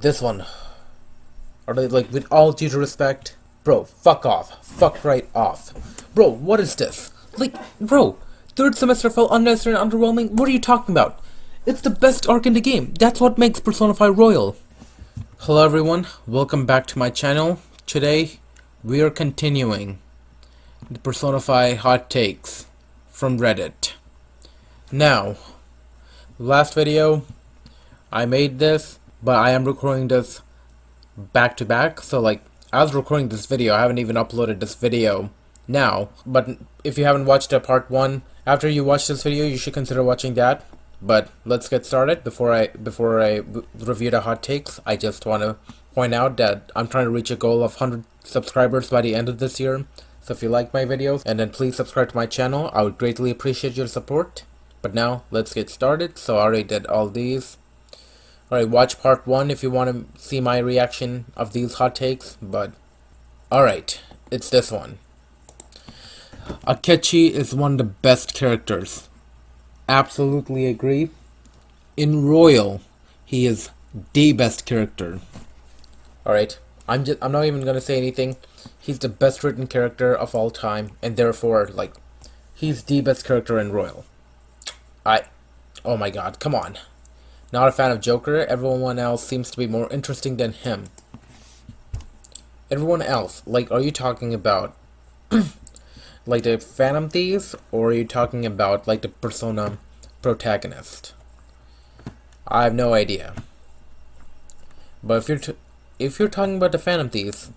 This one. Are they like, with all due respect? Bro, fuck off. Fuck right off. Bro, what is this? Like, bro, third semester felt unnecessary and underwhelming? What are you talking about? It's the best arc in the game. That's what makes Persona 5 royal. Hello everyone, welcome back to my channel. Today, we are continuing the Persona 5 hot takes from Reddit. Now, last video, I made this, but I am recording this back to back, so like, as recording this video, I haven't even uploaded this video now, but if you haven't watched part 1, after you watch this video, you should consider watching that. But let's get started. Before I review the hot takes, I just want to point out that I'm trying to reach a goal of 100 subscribers by the end of this year. So if you like my videos, and then please subscribe to my channel, I would greatly appreciate your support. But now, let's get started. So I already did all these. Alright, watch part 1 if you want to see my reaction of these hot takes. But, alright, it's this one. Akechi is one of the best characters. Absolutely agree. In Royal, he is the best character. Alright, I'm not even gonna say anything. He's the best written character of all time, and therefore, like, he's the best character in Royal. Oh my god, come on. Not a fan of Joker. Everyone else seems to be more interesting than him. Everyone else, like, are you talking about like the Phantom Thieves, or are you talking about like the Persona protagonist? I have no idea. But if you're talking about the Phantom Thieves,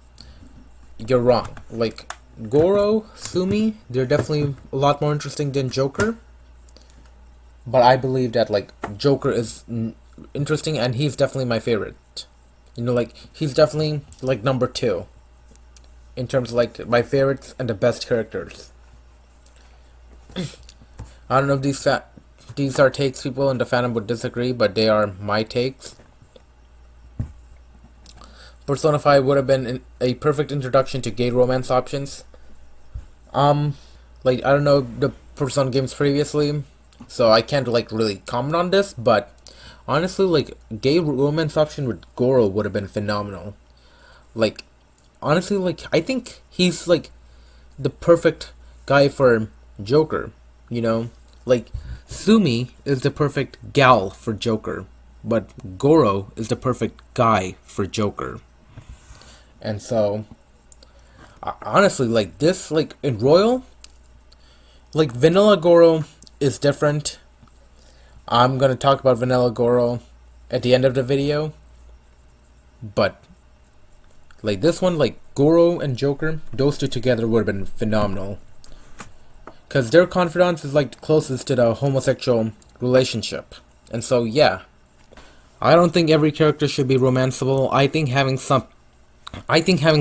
you're wrong. Like Goro, Sumi, they're definitely a lot more interesting than Joker. But I believe that like Joker is interesting, and he's definitely my favorite. You know, like he's definitely like number 2 in terms of like my favorites and the best characters. I don't know if these are takes people in the fandom would disagree, but they are my takes. Persona 5 would have been a perfect introduction to gay romance options. Like I don't know the Persona games previously, so I can't like really comment on this, but honestly, like gay romance option with Goro would have been phenomenal. Like honestly, like I think he's like the perfect guy for Joker, you know? Like Sumi is the perfect gal for Joker, but Goro is the perfect guy for Joker. And so honestly, like this, like in Royal, like Vanilla Goro is different. I'm gonna talk about Vanilla Goro at the end of the video, but like this one, like Goro and Joker, those two together would have been phenomenal. Because their confidence is like closest to the homosexual relationship. And so yeah, I don't think every character should be romanceable. I think having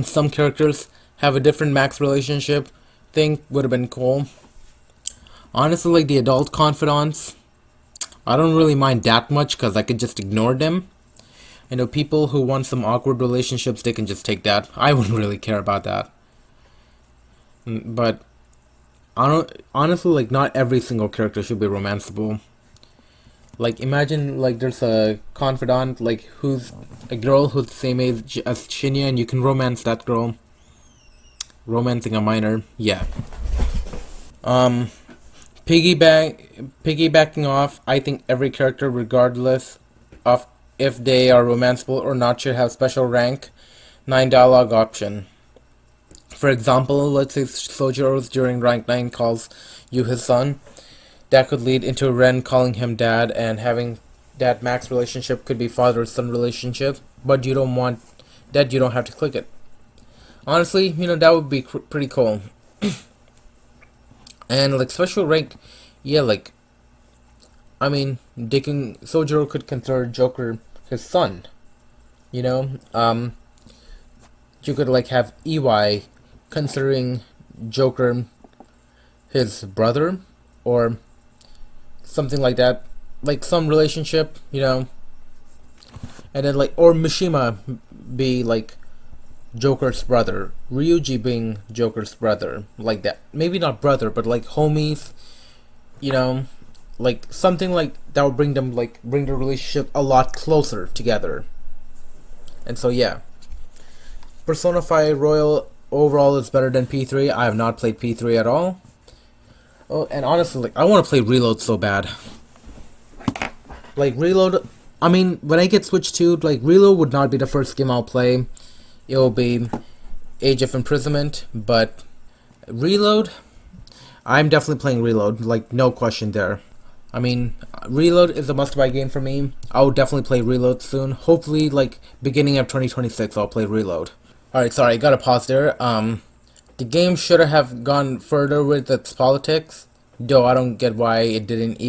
some characters have a different max relationship thing would have been cool. Honestly, like the adult confidants, I don't really mind that much because I could just ignore them. You know, people who want some awkward relationships, they can just take that. I wouldn't really care about that. But honestly, like not every single character should be romanceable. Like imagine like there's a confidant like who's a girl who's the same age as Shinya, and you can romance that girl. Romancing a minor, yeah. Piggybacking off, I think every character, regardless of if they are romanceable or not, should have special rank 9 dialogue option. For example, let's say Sojiro's during rank 9 calls you his son. That could lead into Ren calling him dad, and having that max relationship could be father-son relationship, but you don't want that, you don't have to click it. Honestly, you know, that would be pretty cool. And like special rank, yeah, like I mean, Sojiro could consider Joker his son. You know, you could like have EY considering Joker his brother, or something like that, like some relationship, you know. And then like, or Mishima be like Joker's brother, Ryuji being Joker's brother, like that. Maybe not brother, but like homies, you know, like something like that would bring the relationship a lot closer together. And so yeah, Persona 5 Royal overall is better than P3. I have not played P3 at all. Oh, and honestly, like, I want to play Reload so bad. Like, Reload, I mean, when I get Switch 2, like, Reload would not be the first game I'll play. It will be Age of Imprisonment, but Reload, I'm definitely playing Reload, like, no question there. I mean, Reload is a must-buy game for me. I'll definitely play Reload soon. Hopefully, like, beginning of 2026, I'll play Reload. Alright, sorry, I gotta pause there. The game should have gone further with its politics, though I don't get why it didn't,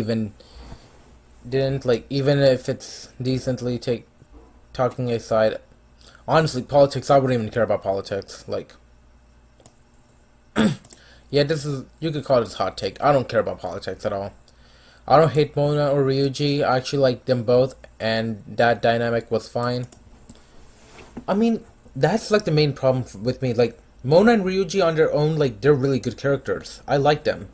like, even if it's decently talking aside. Honestly, politics, I wouldn't even care about politics, like, yeah, you could call this hot take. I don't care about politics at all. I don't hate Mona or Ryuji. I actually like them both, and that dynamic was fine. I mean, that's like the main problem with me. Like, Mona and Ryuji on their own, like, they're really good characters. I like them.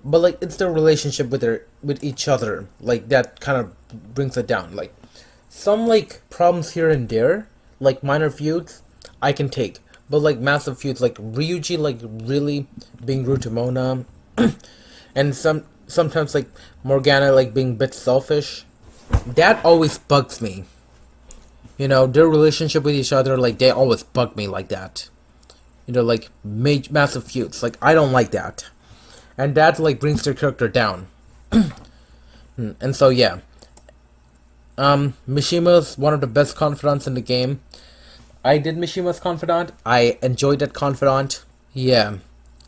But, like, it's their relationship with each other, like, that kind of brings it down. Like, some, like, problems here and there, like, minor feuds, I can take. But, like, massive feuds, like, Ryuji, like, really being rude to Mona, and sometimes, like, Morgana, like, being a bit selfish, that always bugs me. You know, their relationship with each other, like, they always bug me like that. You know, like, massive feuds. Like, I don't like that. And that, like, brings their character down. And so, yeah. Mishima's one of the best confidants in the game. I did Mishima's confidant. I enjoyed that confidant. Yeah.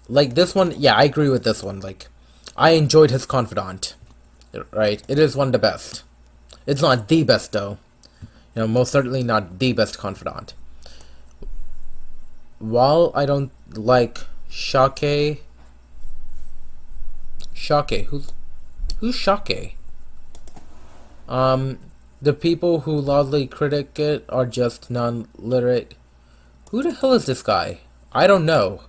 Like, this one, yeah, I agree with this one. Like, I enjoyed his confidant. Right? It is one of the best. It's not the best, though. You know, most certainly not the best confidant. While I don't like Shake... Who's Shake? The people who loudly critic it are just non-literate. Who the hell is this guy? I don't know.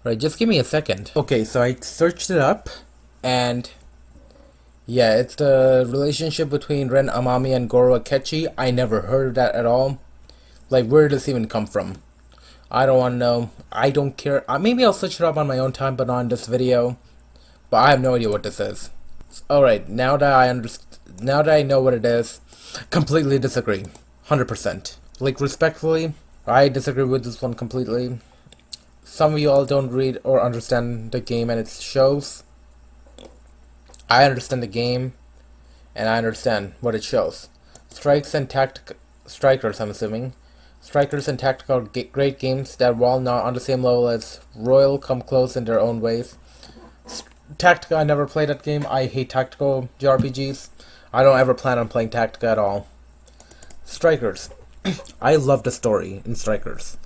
Right, just give me a second. Okay, so I searched it up, and yeah, it's the relationship between Ren Amami and Goro Akechi. I never heard of that at all. Like, where did this even come from? I don't want to know. I don't care. Maybe I'll search it up on my own time, but not in this video. But I have no idea what this is. Alright, now that I know what it is, completely disagree. 100%. Like, respectfully, I disagree with this one completely. Some of you all don't read or understand the game and its shows. I understand the game, and I understand what it shows. Strikers, I'm assuming. Strikers and Tactical are great games that, while not on the same level as Royal, come close in their own ways. Tactica, I never played that game. I hate tactical JRPGs. I don't ever plan on playing Tactica at all. Strikers. I love the story in Strikers.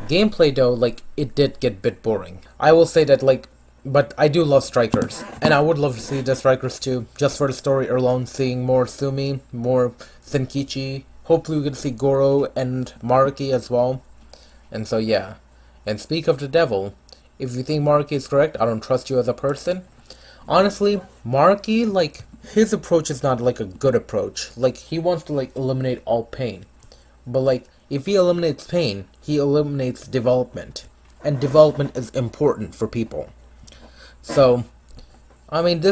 Gameplay, though, like, it did get a bit boring. I will say that, like, but I do love Strikers. And I would love to see the Strikers too, just for the story alone, seeing more Sumi, more Senkichi. Hopefully we can see Goro and Maruki as well. And so, yeah. And speak of the devil, if you think Maruki is correct, I don't trust you as a person. Honestly, Maruki, like, his approach is not, like, a good approach. Like, he wants to, like, eliminate all pain. But, like, if he eliminates pain, he eliminates development. And development is important for people. So, I mean,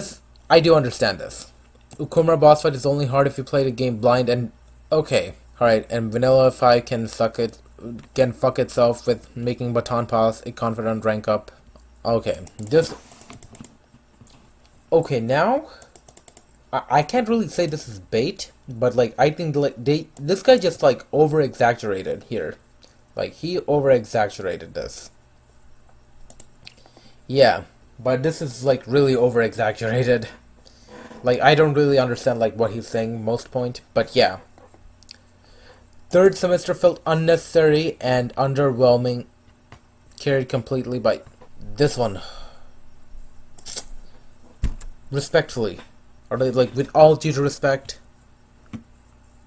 I do understand this. Ukumara boss fight is only hard if you play the game blind and... Okay, alright, and Vanilla 5 can fuck itself with making Baton Pass a confident rank up. Okay, okay, now... I can't really say this is bait, but, like, I think, like, this guy just, like, over-exaggerated here. Like, he over-exaggerated this. Yeah, but this is, like, really over-exaggerated. Like, I don't really understand, like, what he's saying most point, but yeah. Third semester felt unnecessary and underwhelming, carried completely by this one. Respectfully. Are they, like, with all due respect?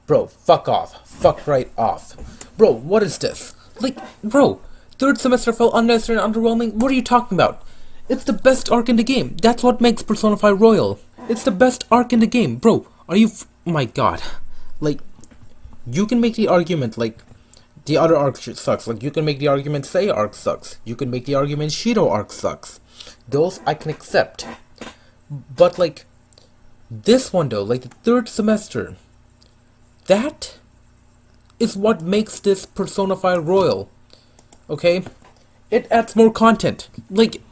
Bro, fuck off. Fuck right off. Bro, what is this? Like, bro, third semester felt unnecessary and underwhelming? What are you talking about? It's the best arc in the game. That's what makes Persona 5 Royal. It's the best arc in the game. Bro, are you... my god. Like, You can make the argument like the other arc sucks. Like you can make the argument Sei arc sucks. You can make the argument Shido arc sucks. Those I can accept. But like this one though, like the third semester, that is what makes this Persona 5 Royal. Okay? It adds more content. Like,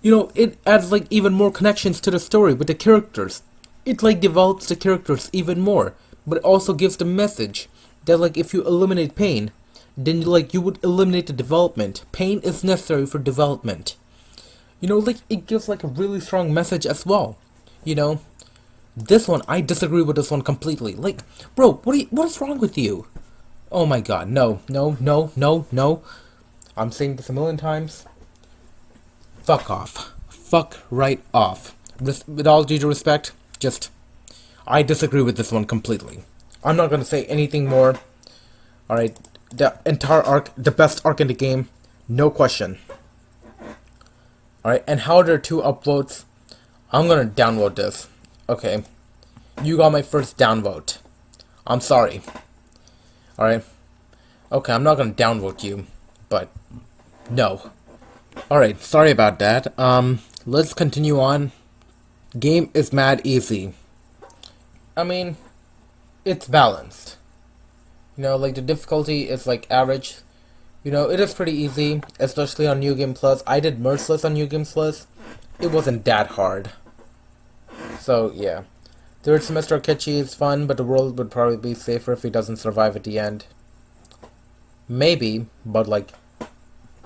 you know, it adds like even more connections to the story with the characters. It like develops the characters even more. But it also gives the message that like if you eliminate pain, then like you would eliminate the development. Pain is necessary for development. You know, like it gives like a really strong message as well. You know? This one, I disagree with this one completely. Like, bro, what is wrong with you? Oh my god, no, no, no, no, no. I'm saying this a million times. Fuck off. Fuck right off. With all due respect, just, I disagree with this one completely. I'm not gonna say anything more. Alright, the entire arc, the best arc in the game, no question. Alright, and how there are 2 upvotes, I'm gonna downvote this. Okay, you got my first downvote. I'm sorry. Alright. Okay, I'm not gonna downvote you, but no. Alright, sorry about that. Let's continue on. Game is mad easy. I mean, it's balanced. You know, like the difficulty is like average. You know, it is pretty easy, especially on New Game Plus. I did Merciless on New Game Plus. It wasn't that hard. So, yeah. Third semester Akechi is fun, but the world would probably be safer if he doesn't survive at the end. Maybe, but like,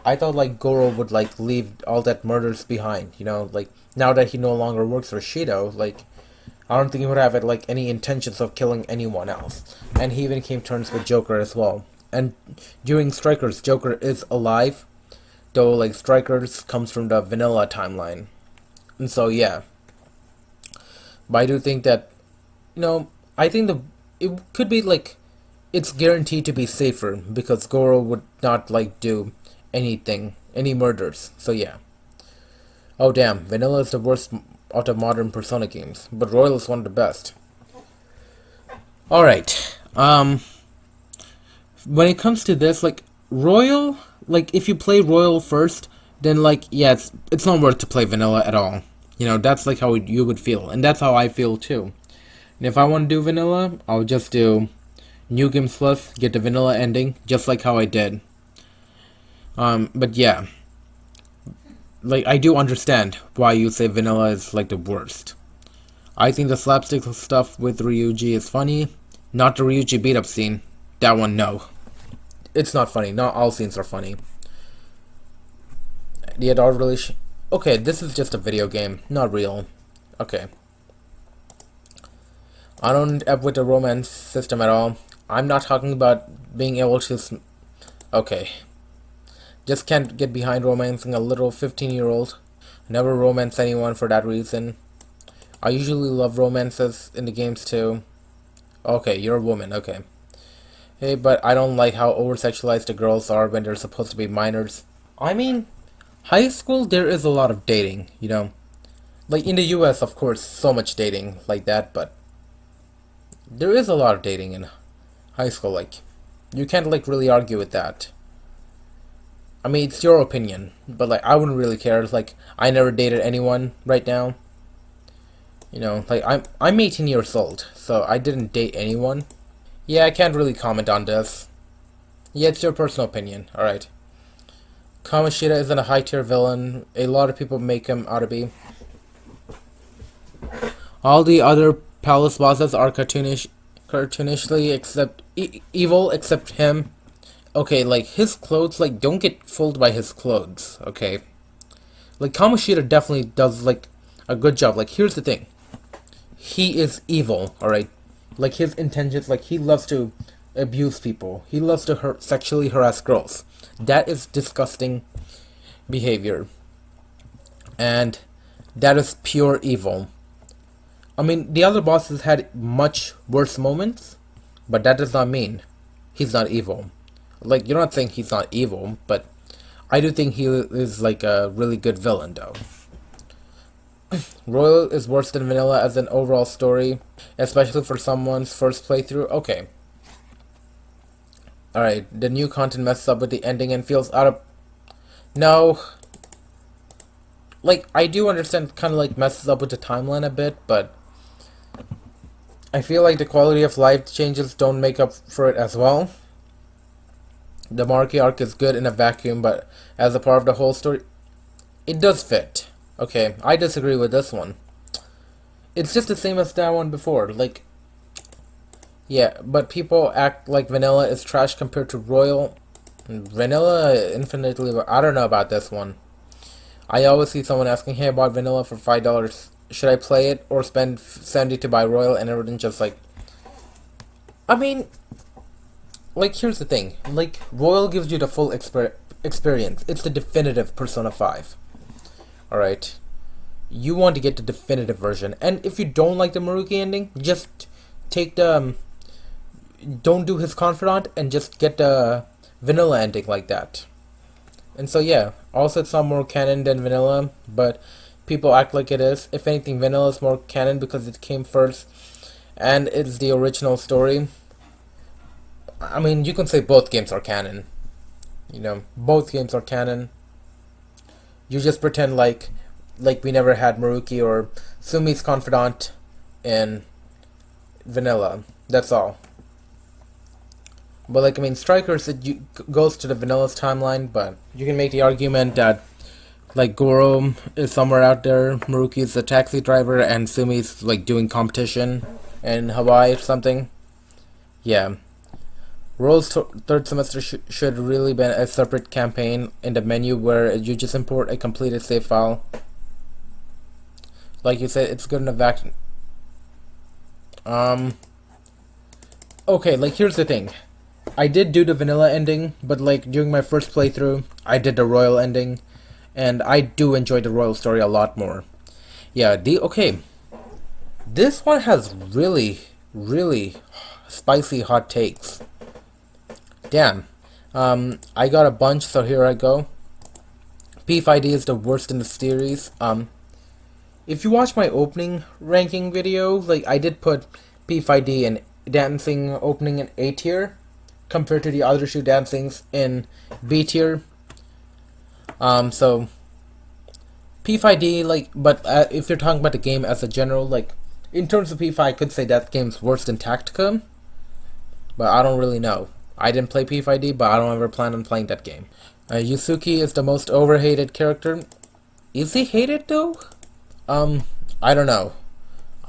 I thought like Goro would like leave all that murders behind, you know, like, now that he no longer works for Shido, like, I don't think he would have like any intentions of killing anyone else. And he even came to terms with Joker as well. And during Strikers, Joker is alive, though like Strikers comes from the vanilla timeline. And so yeah. But I do think that, you know, I think it could be like, it's guaranteed to be safer because Goro would not like do anything, any murders. So yeah. Oh damn, vanilla is the worst out of modern Persona games, but Royal is one of the best. Alright, when it comes to this, like, Royal, like, if you play Royal first, then, like, yeah, it's not worth to play vanilla at all. You know, that's, like, how you would feel, and that's how I feel, too. And if I want to do vanilla, I'll just do New Game Plus, get the vanilla ending, just like how I did. But yeah. Like, I do understand why you say vanilla is, like, the worst. I think the slapstick stuff with Ryuji is funny. Not the Ryuji beat-up scene. That one, no. It's not funny. Not all scenes are funny. The adult relation... Okay, this is just a video game. Not real. Okay. I don't up with the romance system at all. I'm not talking about being able to... Okay. Just can't get behind romancing a little 15-year-old. Never romance anyone for that reason. I usually love romances in the games too. Okay, you're a woman, okay. Hey, but I don't like how over-sexualized the girls are when they're supposed to be minors. I mean, high school, there is a lot of dating, you know. Like, in the US, of course, so much dating like that, but... there is a lot of dating in high school, like... you can't, like, really argue with that. I mean, it's your opinion, but, like, I wouldn't really care. Like, I never dated anyone right now. You know, like, I'm 18 years old, so I didn't date anyone. Yeah, I can't really comment on this. Yeah, it's your personal opinion, alright. Kamoshida isn't a high-tier villain. A lot of people make him out to be. All the other palace bosses are cartoonishly except evil, except him. Okay, like, his clothes, like, don't get fooled by his clothes, okay? Like, Kamoshida definitely does, like, a good job. Like, here's the thing. He is evil, alright? Like, his intentions, like, he loves to abuse people. He loves to sexually harass girls. That is disgusting behavior. And that is pure evil. I mean, the other bosses had much worse moments, but that does not mean he's not evil. Like, you're not saying he's not evil, but I do think he is, like, a really good villain, though. Royal is worse than vanilla as an overall story, especially for someone's first playthrough. Okay. Alright, the new content messes up with the ending and feels out of... No. Like, I do understand kind of like messes up with the timeline a bit, but I feel like the quality of life changes don't make up for it as well. The Maruki arc is good in a vacuum, but as a part of the whole story, it does fit. Okay, I disagree with this one. It's just the same as that one before. Like, yeah, but people act like vanilla is trash compared to royal. Vanilla infinitely. I don't know about this one. I always see someone asking, "Hey, I bought vanilla for $5. Should I play it or spend 70 to buy royal?" And everything just like. I mean, like here's the thing. Like royal gives you the full experience. It's the definitive Persona 5. All right. You want to get the definitive version, and if you don't like the Maruki ending, just take the don't do his confidant and just get the vanilla ending like that. And so yeah, also it's not more canon than vanilla, but people act like it is. If anything, vanilla is more canon because it came first and it's the original story. I mean, you can say both games are canon. You know, both games are canon. You just pretend like we never had Maruki or Sumi's confidant in vanilla. That's all. But like I mean, Strikers goes to the vanilla's timeline, but you can make the argument that like Goro is somewhere out there, Maruki is the taxi driver, and Sumi's like doing competition in Hawaii or something. Yeah, Roll's third semester should really be a separate campaign in the menu where you just import a completed save file. Like you said, it's good enough vacuum. Okay, like here's the thing. I did do the vanilla ending, but like during my first playthrough, I did the royal ending, and I do enjoy the royal story a lot more. Yeah, okay. This one has really, really spicy hot takes. Damn. I got a bunch, so here I go. P5D is the worst in the series. If you watch my opening ranking video, like I did put P5D and dancing opening in A tier compared to the other two dancings in B tier. So P5D, like, but if you're talking about the game as a general, like, in terms of P5, I could say that game's worse than Tactica, but I don't really know. I didn't play P5D, but I don't ever plan on playing that game. Yusuke is the most overhated character. Is he hated though? I don't know.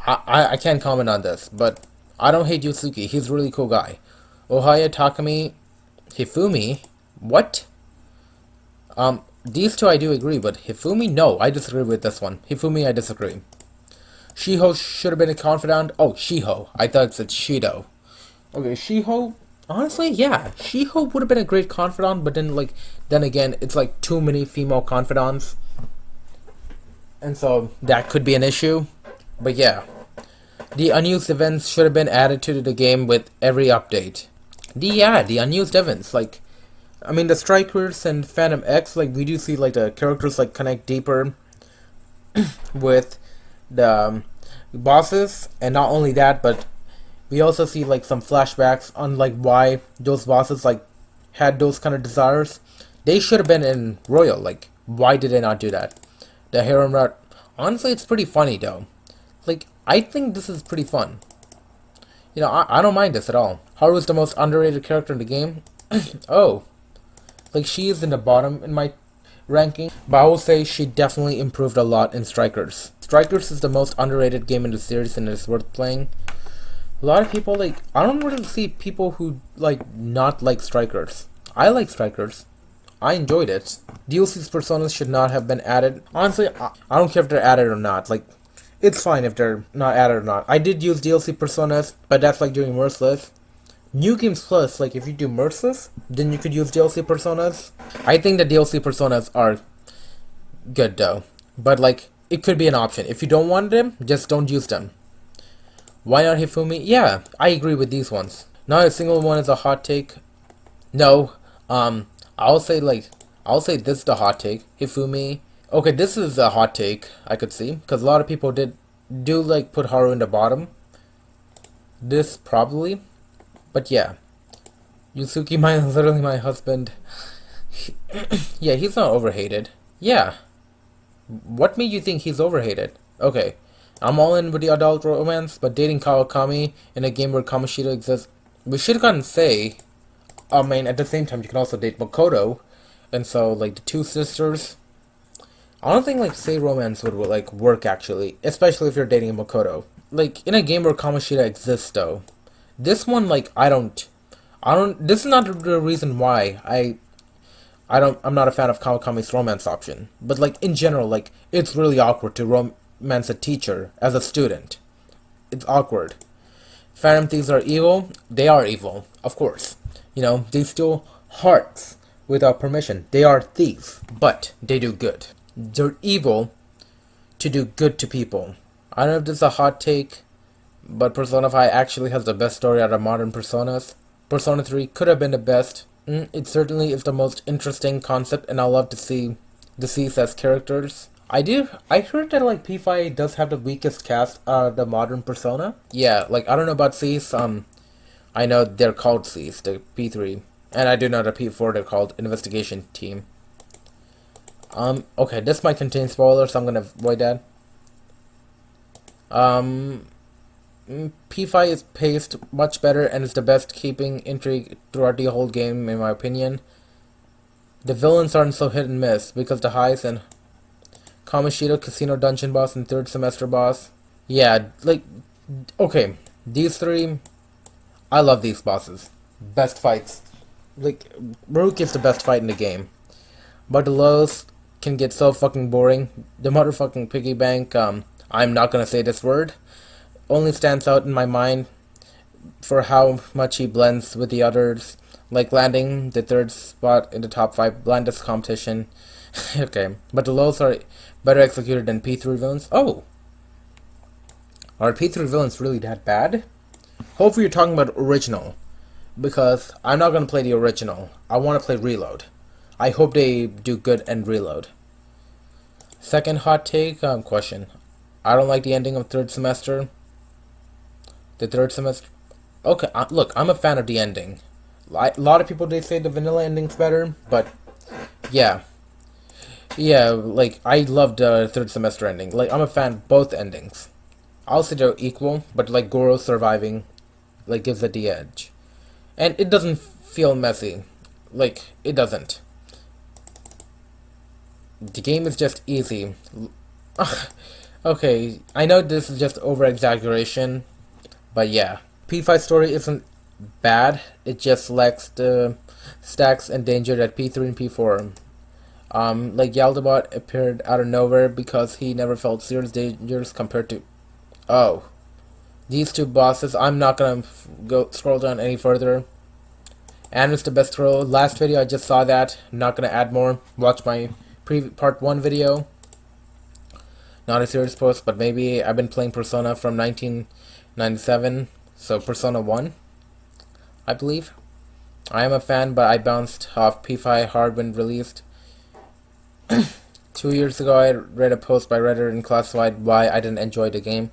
I can't comment on this, but I don't hate Yusuke. He's a really cool guy. Ohaya, Takumi, Hifumi, what? These two I do agree, but Hifumi, no, I disagree with this one. Hifumi, I disagree. Shiho should have been a confidant. Oh, Shiho. I thought it said Shido. Okay, Shiho. Honestly, yeah, Shiho would have been a great confidant, but then again, it's like too many female confidants, and so that could be an issue. But yeah, the unused events should have been added to the game with every update. The unused events, like, I mean, the Strikers and Phantom X, like, we do see, like, the characters, like, connect deeper with the bosses, and not only that, but we also see, like, some flashbacks on, like, why those bosses, like, had those kind of desires. They should have been in Royal, like, why did they not do that? The harem route, honestly, it's pretty funny, though. Like, I think this is pretty fun. You know, I don't mind this at all. Haru is the most underrated character in the game. Oh. Like, she is in the bottom in my ranking, but I will say she definitely improved a lot in Strikers. Strikers is the most underrated game in the series and it's worth playing. A lot of people, like, I don't really see people who, like, not like Strikers. I like Strikers. I enjoyed it. DLC's personas should not have been added. Honestly, I don't care if they're added or not. Like, it's fine if they're not added or not. I did use DLC personas, but that's like doing Merciless. New Games Plus, like if you do Merciless, then you could use DLC personas. I think the DLC personas are good though. But like, it could be an option. If you don't want them, just don't use them. Why not Hifumi? Yeah, I agree with these ones. Not a single one is a hot take. No, I'll say this is the hot take. Hifumi. Okay, this is a hot take, I could see. Because a lot of people do like put Haru in the bottom. This probably. But yeah. Yusuke, my literally my husband. Yeah, he's not overhated. Yeah. What made you think he's overhated? Okay. I'm all in with the adult romance, but dating Kawakami in a game where Kamoshida exists, we should have gotten Sei. I mean, at the same time, you can also date Makoto, and so like the two sisters. I don't think like Sei romance would like work actually, especially if you're dating Makoto. Like in a game where Kamoshida exists, though. This one, like, I don't. This is not the reason why I'm not a fan of Kawakami's romance option. But like in general, like it's really awkward to romance a teacher as a student. It's awkward. Phantom thieves are evil. They are evil, of course. You know, they steal hearts without permission. They are thieves, but they do good. They're evil to do good to people. I don't know if this is a hot take, but Persona 5 actually has the best story out of modern Personas. Persona 3 could have been the best. It certainly is the most interesting concept, and I love to see deceased as characters. I heard that like P5 does have the weakest cast out of the modern Persona. Yeah, like I don't know about Cease. I know they're called Cease, the P3, and I do know the P4 they're called Investigation Team. Okay, this might contain spoilers, so I'm gonna avoid that. P5 is paced much better and is the best keeping intrigue throughout the whole game, in my opinion. The villains aren't so hit and miss, because the highs and Kamoshida Casino Dungeon Boss and third semester boss. Yeah, like, okay, these three, I love these bosses. Best fights. Like, Maruki is the best fight in the game. But the lows can get so fucking boring. The motherfucking piggy bank, I'm not gonna say this word, only stands out in my mind for how much he blends with the others, like landing the third spot in the top 5 blandest competition. Okay, but the lows are better executed than P3 villains. Oh! Are P3 villains really that bad? Hopefully you're talking about original, because I'm not gonna play the original. I want to play Reload. I hope they do good and Reload. Second hot take, question. I don't like the ending of third semester. The third semester. Okay, look, I'm a fan of the ending. A lot of people they say the vanilla ending's better, but yeah, like I loved the third semester ending. Like I'm a fan of both endings. I'll say they're equal, but like Goro surviving, like gives it the edge, and it doesn't feel messy. Like it doesn't. The game is just easy. Okay, I know this is just over exaggeration, but yeah. P5 story isn't bad, it just lacks the stacks and danger that P3 and P4. Like Yaldabot appeared out of nowhere because he never felt serious dangers compared to... Oh. These two bosses, I'm not gonna go scroll down any further. And it's the best scroll. Last video I just saw that, I'm not gonna add more. Watch my part 1 video. Not a serious post, but maybe I've been playing Persona from 1997, so Persona 1, I believe. I am a fan, but I bounced off P5 hard when released. 2 years ago, I read a post by Reddit and classified why I didn't enjoy the game.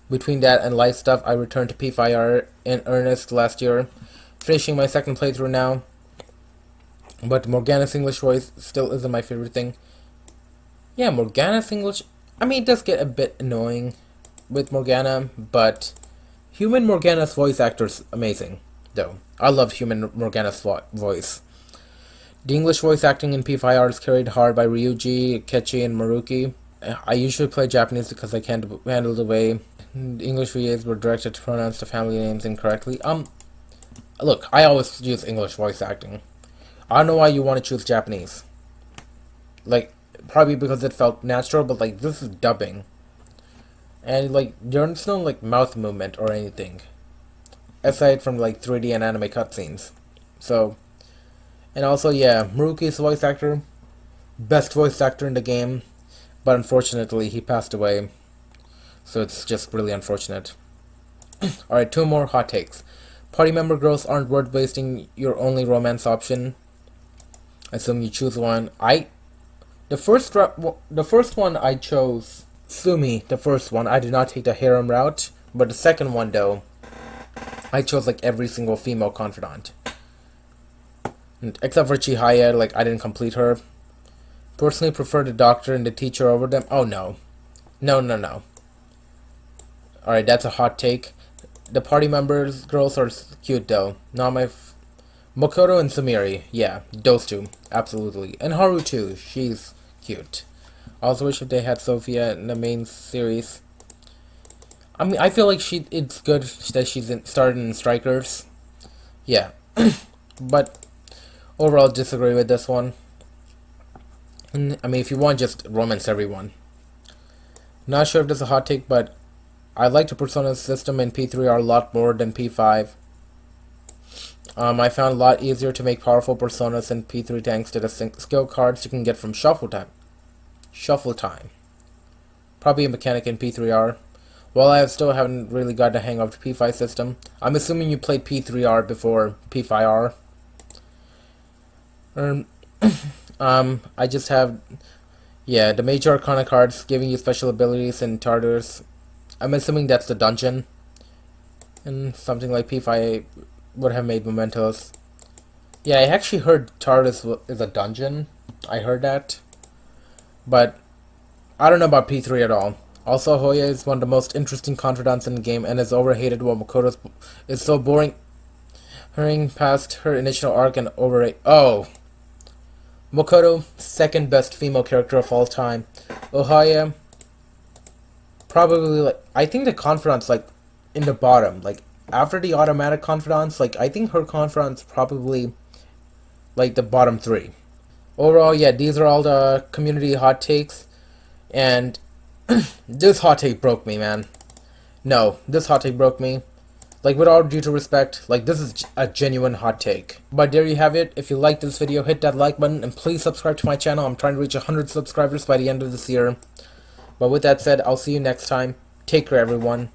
Between that and light stuff, I returned to P5R in earnest last year, finishing my second playthrough now. But Morgana's English voice still isn't my favorite thing. Yeah, Morgana's English... I mean, it does get a bit annoying with Morgana, but Human Morgana's voice actor's amazing, though. I love Human Morgana's voice. The English voice acting in P5R is carried hard by Ryuji, Kechi, and Maruki. I usually play Japanese because I can't handle the way the English VAs were directed to pronounce the family names incorrectly. Look, I always use English voice acting. I don't know why you want to choose Japanese. Like, probably because it felt natural, but like, this is dubbing. And like, there's no like mouth movement or anything. Aside from like 3D and anime cutscenes. So, and also, yeah, Maruki's voice actor, best voice actor in the game, but unfortunately he passed away. So it's just really unfortunate. Alright, 2 more hot takes. Party member girls aren't worth wasting your only romance option. Assume you choose one. The first one I chose, Sumi, the first one, I did not take the harem route, but the second one though, I chose like every single female confidant. Except for Chihaya, like, I didn't complete her. Personally prefer the doctor and the teacher over them. Oh, no. No, no, no. Alright, that's a hot take. The party members, girls are cute, though. Not my... Makoto and Sumiri. Yeah, those two. Absolutely. And Haru, too. She's cute. Also wish if they had Sophia in the main series. I mean, I feel like it's good that she's started in Strikers. Yeah. But overall, disagree with this one. And, I mean, if you want, just romance everyone. Not sure if this is a hot take, but I like the Persona system in P3R a lot more than P5. I found a lot easier to make powerful Personas in P3 thanks to the skill cards you can get from Shuffle Time. Shuffle Time. Probably a mechanic in P3R. While I still haven't really got the hang of the P5 system, I'm assuming you played P3R before P5R. I just have, yeah, the major arcana cards giving you special abilities and Tartarus. I'm assuming that's the dungeon. And something like P5 would have made mementos. Yeah, I actually heard Tartarus is a dungeon. I heard that. But I don't know about P3 at all. Also, Hoya is one of the most interesting confidants in the game and is overhated while Makoto is so boring. Hurrying past her initial arc and overrate. Oh! Makoto, second best female character of all time. Ohaya, probably, like, I think the confidant's, like, in the bottom. Like, after the automatic confidants, like, I think her confidant's probably, like, the bottom 3. Overall, yeah, these are all the community hot takes. And this hot take broke me, man. No, this hot take broke me. Like, with all due to respect, like, this is a genuine hot take. But there you have it. If you liked this video, hit that like button, and please subscribe to my channel. I'm trying to reach 100 subscribers by the end of this year. But with that said, I'll see you next time. Take care, everyone.